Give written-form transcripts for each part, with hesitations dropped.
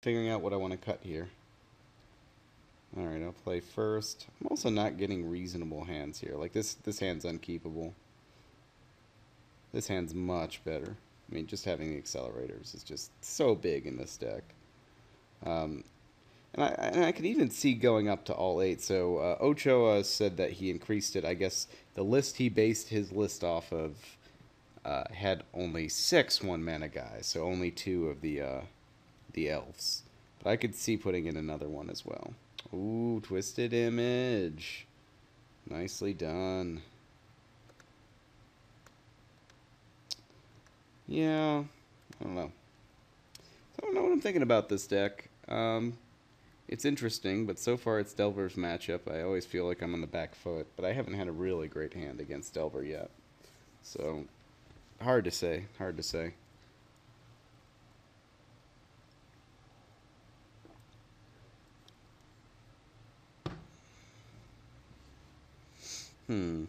Figuring out what I want to cut here. Alright, I'll play first. I'm also not getting reasonable hands here. Like, this hand's unkeepable. This hand's much better. I mean, just having the accelerators is just so big in this deck. Um, and I could even see going up to all 8. So Ochoa said that he increased it. I guess the list he based his list off of had only 6 1-mana guys, so only 2 of the elves. But I could see putting in another one as well. Ooh, Twisted Image. Nicely done. Yeah, I don't know. I don't know what I'm thinking about this deck. It's interesting, but so far it's Delver's matchup. I always feel like I'm on the back foot, but I haven't had a really great hand against Delver yet. So, hard to say. Hard to say. Hmm.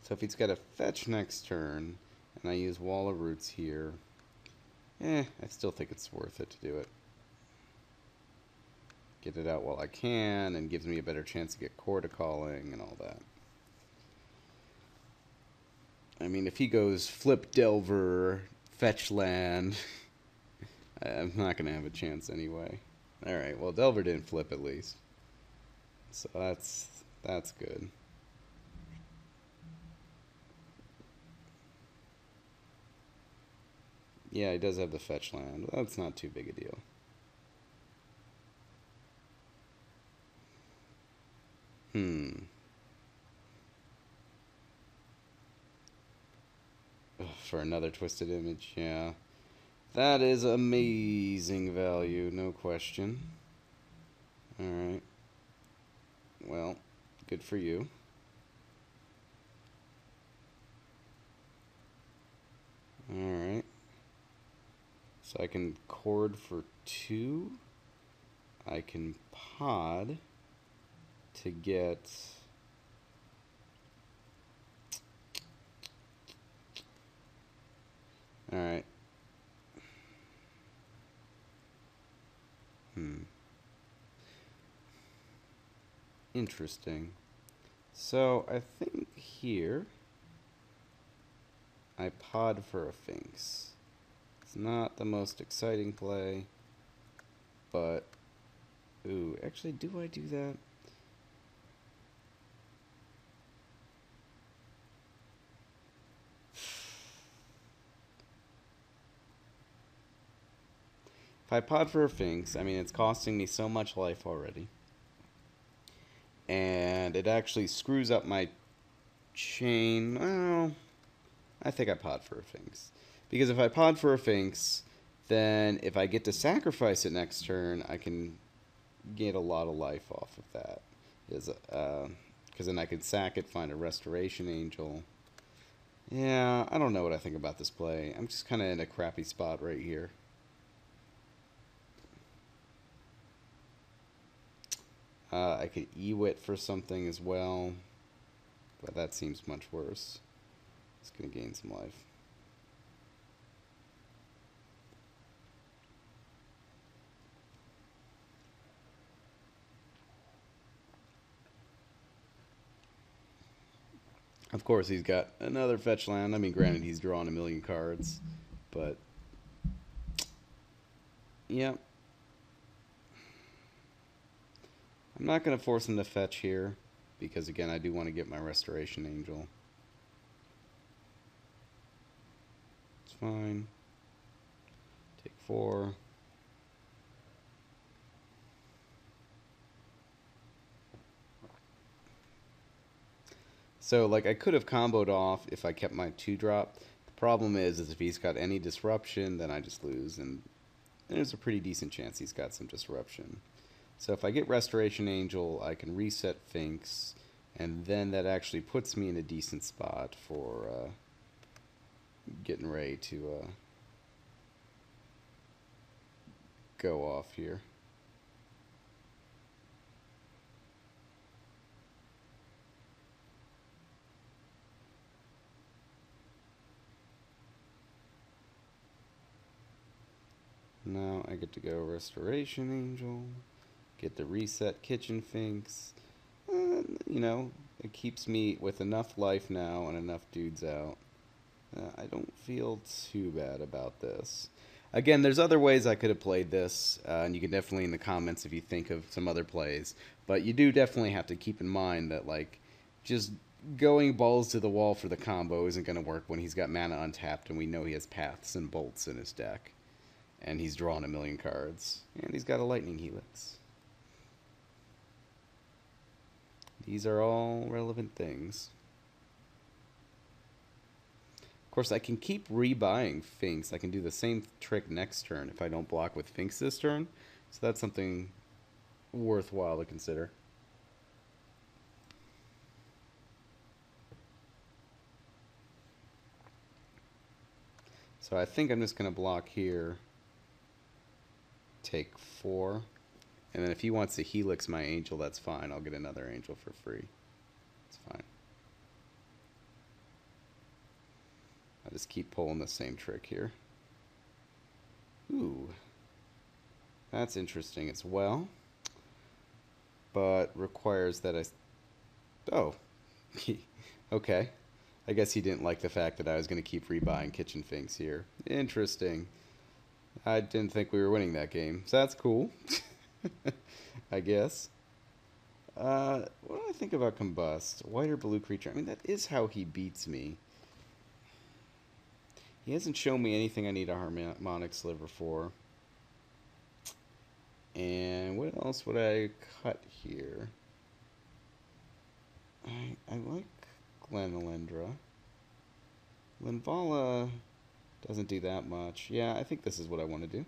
So if he's got a fetch next turn, and I use Wall of Roots here, I still think it's worth it to do it. Get it out while I can, and gives me a better chance to get Chord Calling and all that. I mean, if he goes Flip Delver, Fetch Land, I'm not going to have a chance anyway. Alright, well, Delver didn't flip at least. So that's good. Yeah, he does have the fetch land. That's not too big a deal. Hmm. Ugh, for another Twisted Image, yeah. That is amazing value, no question. Alright. Well, good for you. Alright. So I can Chord for 2. I can Pod to get... Alright. Interesting. So I think here I Pod for a Finks. It's not the most exciting play, but... Ooh, actually, do I do that? If I Pod for a Finks, I mean, it's costing me so much life already. And it actually screws up my chain. Well, I think I Pod for a Finks. Because if I Pod for a Finks, then if I get to sacrifice it next turn, I can get a lot of life off of that. Because then I could sack it, find a Restoration Angel. Yeah, I don't know what I think about this play. I'm just kind of in a crappy spot right here. I could Ewit for something as well, but that seems much worse. It's going to gain some life. Of course, he's got another fetch land. I mean, granted, he's drawn a million cards, but yeah. I'm not going to force him to fetch here, because again, I do want to get my Restoration Angel. It's fine. Take 4. So, like, I could have comboed off if I kept my 2-drop. The problem is if he's got any disruption, then I just lose, and there's a pretty decent chance he's got some disruption. So if I get Restoration Angel, I can reset Finks, and then that actually puts me in a decent spot for getting ready to go off here. Now I get to go Restoration Angel, get the Reset Kitchen Finks. You know, it keeps me with enough life now and enough dudes out. I don't feel too bad about this. Again, there's other ways I could have played this, and you can definitely in the comments if you think of some other plays. But you do definitely have to keep in mind that, like, just going balls to the wall for the combo isn't going to work when he's got mana untapped and we know he has paths and bolts in his deck. And he's drawn a million cards. And he's got a lightning helix. These are all relevant things. Of course, I can keep rebuying Finks. I can do the same trick next turn if I don't block with Finks this turn. So that's something worthwhile to consider. So I think I'm just going to block here. Take 4. And then if he wants to helix my angel, that's fine. I'll get another angel for free. It's fine. I'll just keep pulling the same trick here. Ooh. That's interesting as well. But requires that I... Oh. Okay. I guess he didn't like the fact that I was going to keep rebuying Kitchen Finks here. Interesting. I didn't think we were winning that game. So that's cool. I guess. What do I think about Combust? White or blue creature? I mean, that is how he beats me. He hasn't shown me anything I need a Harmonic Sliver for. And what else would I cut here? I like Glenelendra. Linvala doesn't do that much. Yeah, I think this is what I want to do.